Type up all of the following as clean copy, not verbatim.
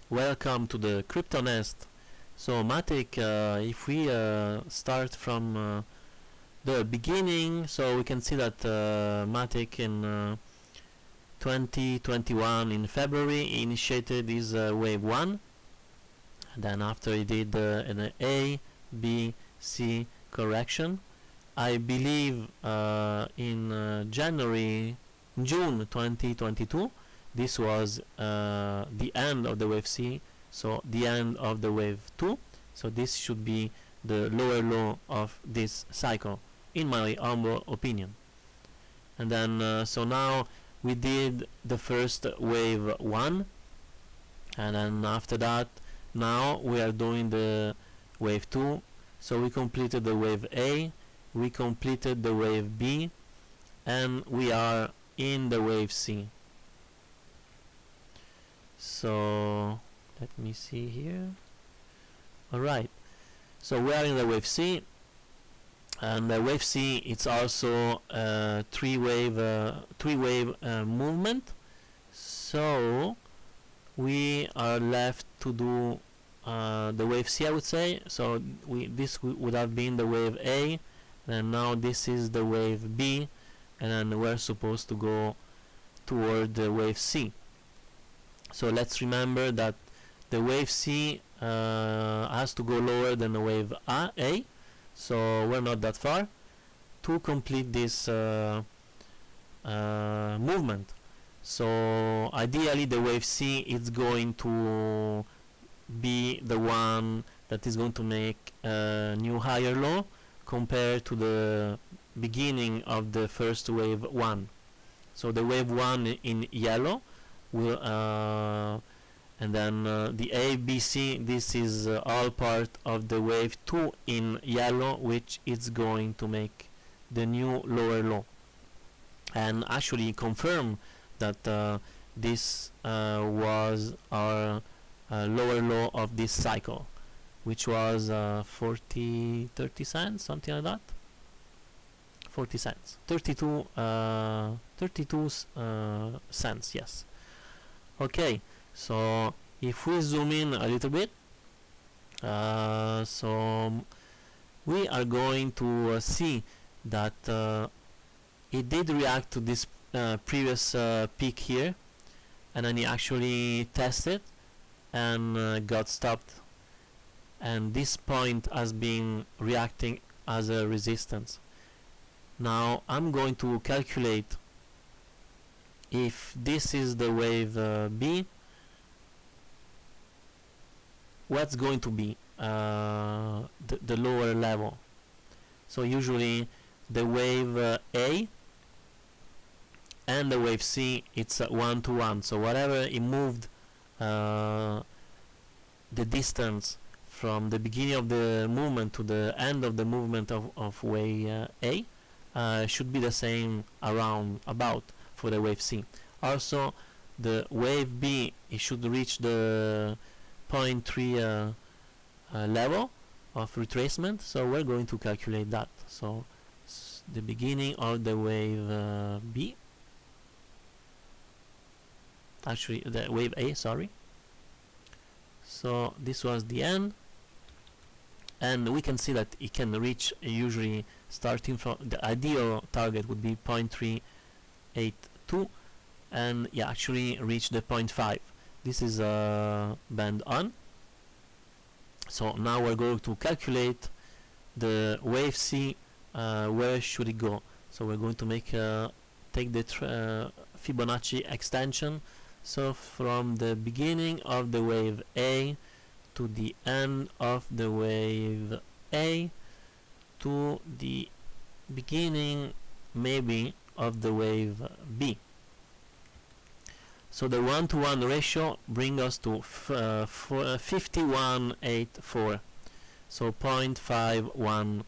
Welcome to the Crypto Nest. So Matic, if we start from the beginning, so we can see that Matic in 2021 in February initiated this wave 1, and then after he did an A, B, C correction. I believe in June 2022 this was the end of the wave C, so the end of the wave 2, so this should be the lower low of this cycle in my humble opinion. And then so now we did the first wave 1, and then after that now we are doing the wave 2. So we completed the wave A, we completed the wave B, and we are in the wave C. So let me see here. Alright, so we are in the wave C, and the wave C, it's also a three wave movement. So we are left to do the wave C, I would say. So this would have been the wave A, and now this is the wave B, and then we're supposed to go toward the wave C. So let's remember that the wave C has to go lower than the wave A, so we're not that far to complete this movement. So ideally the wave C is going to be the one that is going to make a new higher low compared to the beginning of the first wave 1. So the wave 1 in yellow will and then the A, B, C, this is all part of the wave 2 in yellow, which is going to make the new lower low, and actually confirm that this was our lower low of this cycle, which was 30 cents, something like that. 40 cents, 32 cents, yes. Okay, so if we zoom in a little bit, so we are going to see that it did react to this previous peak here, and then it actually tested and got stopped, and this point has been reacting as a resistance. Now I'm going to calculate if this is the wave B, what's going to be the lower level. So usually the wave A and the wave C, it's 1 to 1, so whatever it moved the distance from the beginning of the movement to the end of the movement of wave A should be the same about for the wave C. Also the wave B, it should reach the 0.3 level of retracement, so we're going to calculate that. So the beginning of the wave B, actually the wave A, sorry. So this was the end, and we can see that it can reach, usually starting from the ideal target would be 0.382, and yeah, actually reach the 0.5. This is band on. So now we're going to calculate the wave C, where should it go. So we're going to make take the Fibonacci extension, so from the beginning of the wave A to the end of the wave A to the beginning maybe of the wave B. So the 1-to-1 ratio brings us to 51.84, so $0.51.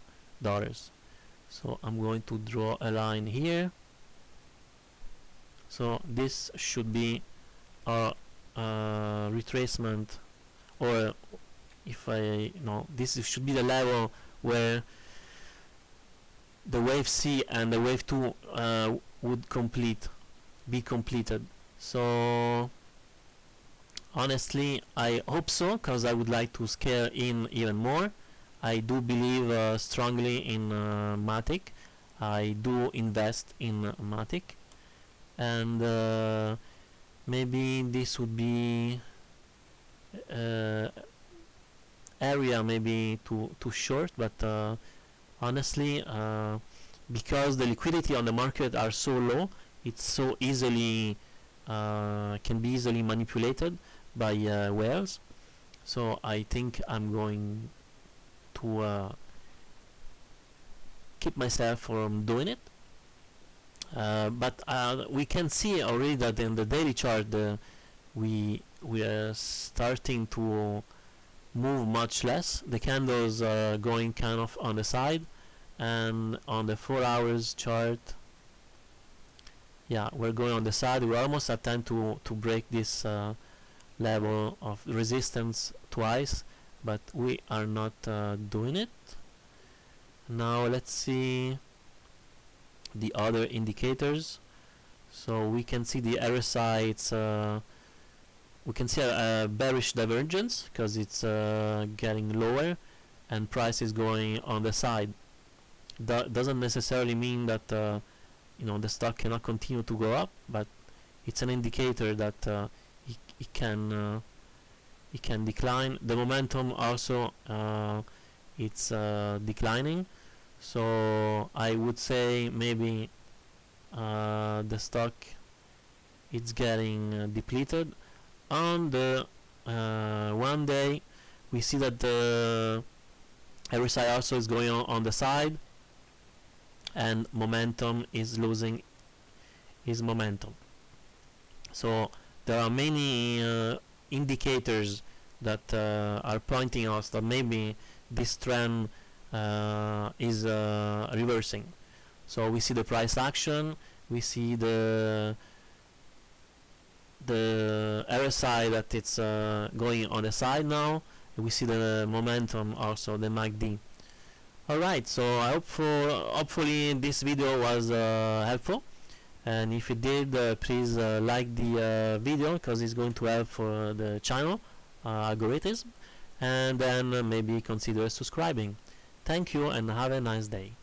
So I'm going to draw a line here. So this should be our retracement, or if this should be the level where the wave C and the wave 2 would be completed. So honestly I hope so, because I would like to scale in even more. I do believe strongly in Matic. I do invest in Matic, and maybe this would be area maybe too short, but honestly because the liquidity on the market are so low, it's so easily can be easily manipulated by whales. So I think I'm going to keep myself from doing it. But we can see already that in the daily chart we are starting to move much less. The candles are going kind of on the side, and on the 4 hours chart, yeah, we're going on the side. We're almost at time to break this level of resistance twice, but we are not doing it. Now let's see the other indicators. So we can see the RSI, it's we can see a bearish divergence because it's getting lower and price is going on the side. That doesn't necessarily mean that you know, the stock cannot continue to go up, but it's an indicator that it can decline. The momentum also it's declining, so I would say maybe the stock it's getting depleted. On the 1 day, we see that the RSI also is going on the side, and momentum is losing its momentum. So there are many indicators that are pointing us that maybe this trend is reversing. So we see the price action, we see the RSI that it's going on the side now, and we see the momentum also, the MACD. Alright, so I hope hopefully this video was helpful, and if it did, please like the video, because it's going to help for the channel algorithm, and then maybe consider subscribing. Thank you and have a nice day.